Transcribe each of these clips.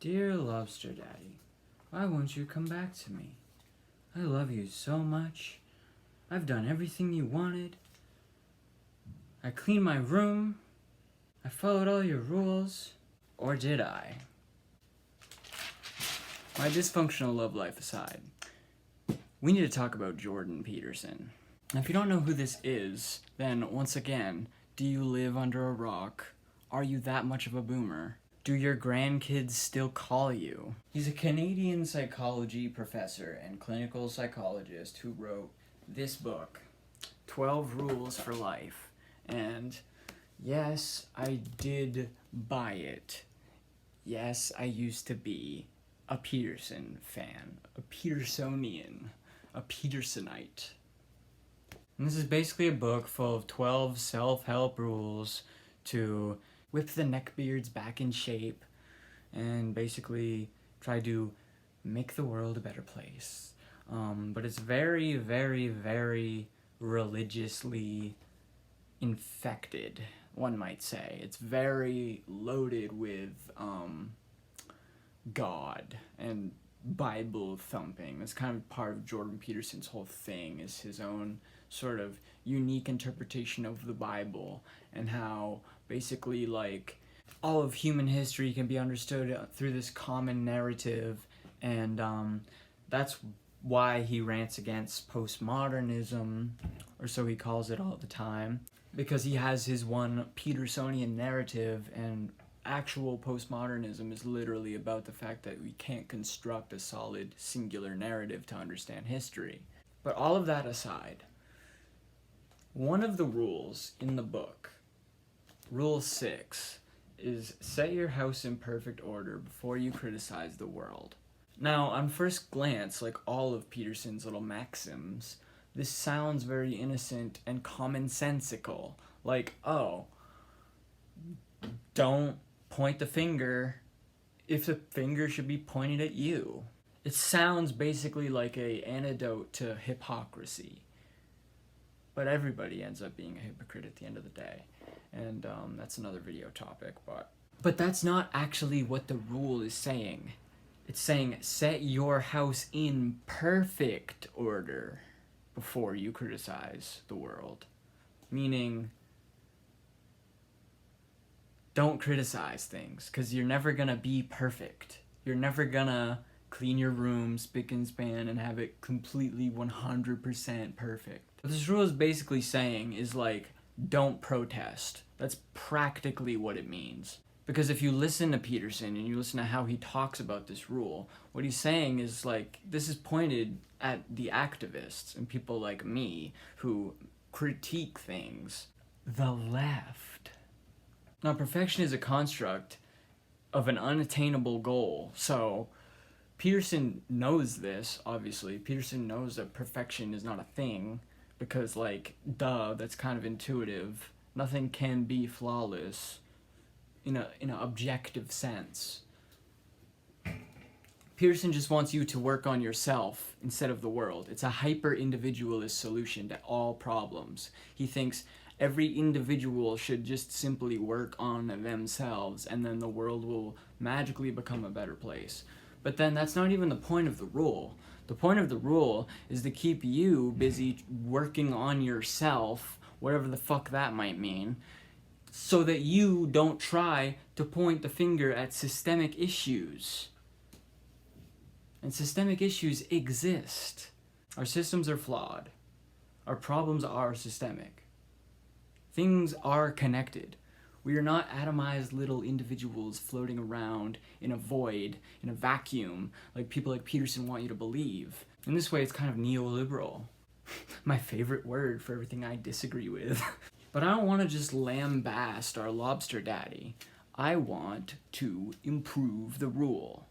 Dear Lobster Daddy, why won't you come back to me? I love you so much. I've done everything you wanted. I cleaned my room. I followed all your rules. Or did I? My dysfunctional love life aside, we need to talk about Jordan Peterson. Now, if you don't know who this is, then once again, do you live under a rock? Are you that much of a boomer? Do your grandkids still call you? He's a Canadian psychology professor and clinical psychologist who wrote this book, 12 Rules for Life. And yes, I did buy it. Yes, I used to be a Peterson fan, a Petersonian, a Petersonite. And this is basically a book full of 12 self-help rules to whip the neckbeards back in shape and basically try to make the world a better place. But it's very, very, very religiously infected, one might say. It's very loaded with God and Bible thumping. That's kind of part of Jordan Peterson's whole thing, is his own sort of unique interpretation of the Bible, and how basically like all of human history can be understood through this common narrative. And that's why he rants against postmodernism, or so he calls it all the time, because he has his one Petersonian narrative, and actual postmodernism is literally about the fact that we can't construct a solid singular narrative to understand history. But all of that aside, one of the rules in the book, Rule 6, is set your house in perfect order before you criticize the world. Now, on first glance, like all of Peterson's little maxims, this sounds very innocent and commonsensical. Like, oh, don't point the finger if the finger should be pointed at you. It sounds basically like an antidote to hypocrisy. But everybody ends up being a hypocrite at the end of the day. And that's another video topic. But that's not actually what the rule is saying. It's saying set your house in perfect order before you criticize the world. Meaning, don't criticize things, because you're never gonna be perfect. You're never gonna clean your room spick and span and have it completely 100% perfect. What this rule is basically saying is like, don't protest. That's practically what it means. Because if you listen to Peterson and you listen to how he talks about this rule, what he's saying is like, this is pointed at the activists and people like me who critique things. The left. Now, perfection is a construct of an unattainable goal. So Peterson knows this, obviously. Peterson knows that perfection is not a thing, because like, duh, that's kind of intuitive. Nothing can be flawless in an objective sense. Peterson just wants you to work on yourself instead of the world. It's a hyper-individualist solution to all problems. He thinks every individual should just simply work on themselves, and then the world will magically become a better place. But then that's not even the point of the rule. The point of the rule is to keep you busy working on yourself, whatever the fuck that might mean, so that you don't try to point the finger at systemic issues. And systemic issues exist. Our systems are flawed. Our problems are systemic. Things are connected. We are not atomized little individuals floating around in a void, in a vacuum, like people like Peterson want you to believe. In this way, it's kind of neoliberal. My favorite word for everything I disagree with. But I don't want to just lambaste our lobster daddy. I want to improve the rule.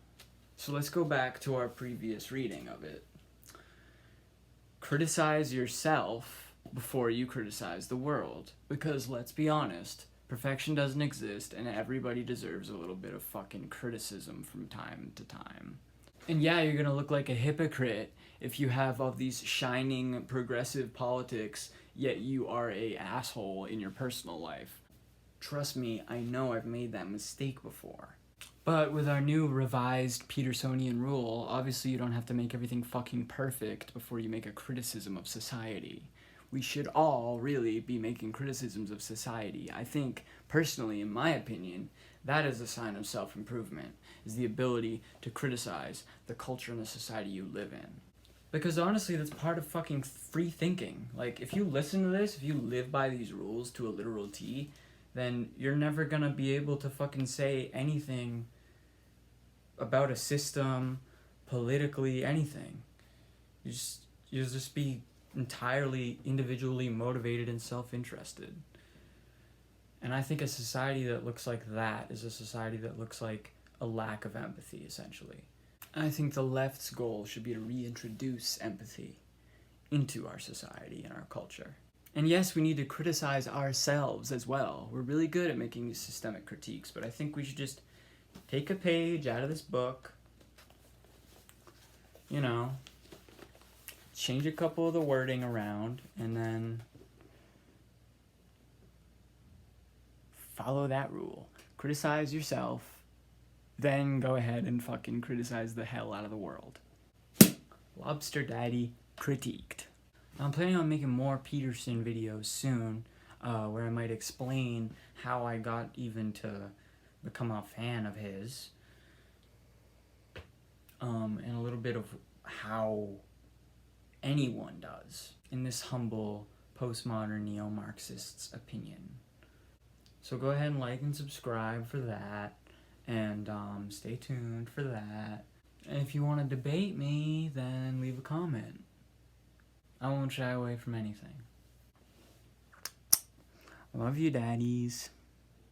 So let's go back to our previous reading of it. Criticize yourself before you criticize the world. Because let's be honest, perfection doesn't exist, and everybody deserves a little bit of fucking criticism from time to time. And yeah, you're gonna look like a hypocrite if you have all these shining progressive politics, yet you are a asshole in your personal life. Trust me, I know I've made that mistake before. But with our new revised Petersonian rule, obviously you don't have to make everything fucking perfect before you make a criticism of society. We should all really be making criticisms of society. I think, personally, in my opinion, that is a sign of self-improvement, is the ability to criticize the culture and the society you live in. Because honestly, that's part of fucking free thinking. Like, if you listen to this, if you live by these rules to a literal T, then you're never gonna be able to fucking say anything about a system, politically, anything. You'll just be entirely individually motivated and self-interested. And I think a society that looks like that is a society that looks like a lack of empathy, essentially. I think the left's goal should be to reintroduce empathy into our society and our culture. And yes, we need to criticize ourselves as well. We're really good at making these systemic critiques, but I think we should just take a page out of this book, you know, change a couple of the wording around, and then follow that rule. Criticize yourself, then go ahead and fucking criticize the hell out of the world. Lobster Daddy critiqued. I'm planning on making more Peterson videos soon, where I might explain how I got even to become a fan of his, and a little bit of how anyone does, in this humble postmodern neo-Marxist's opinion. So go ahead and like and subscribe for that, and stay tuned for that. And if you want to debate me, then leave a comment. I won't shy away from anything. Love you, daddies.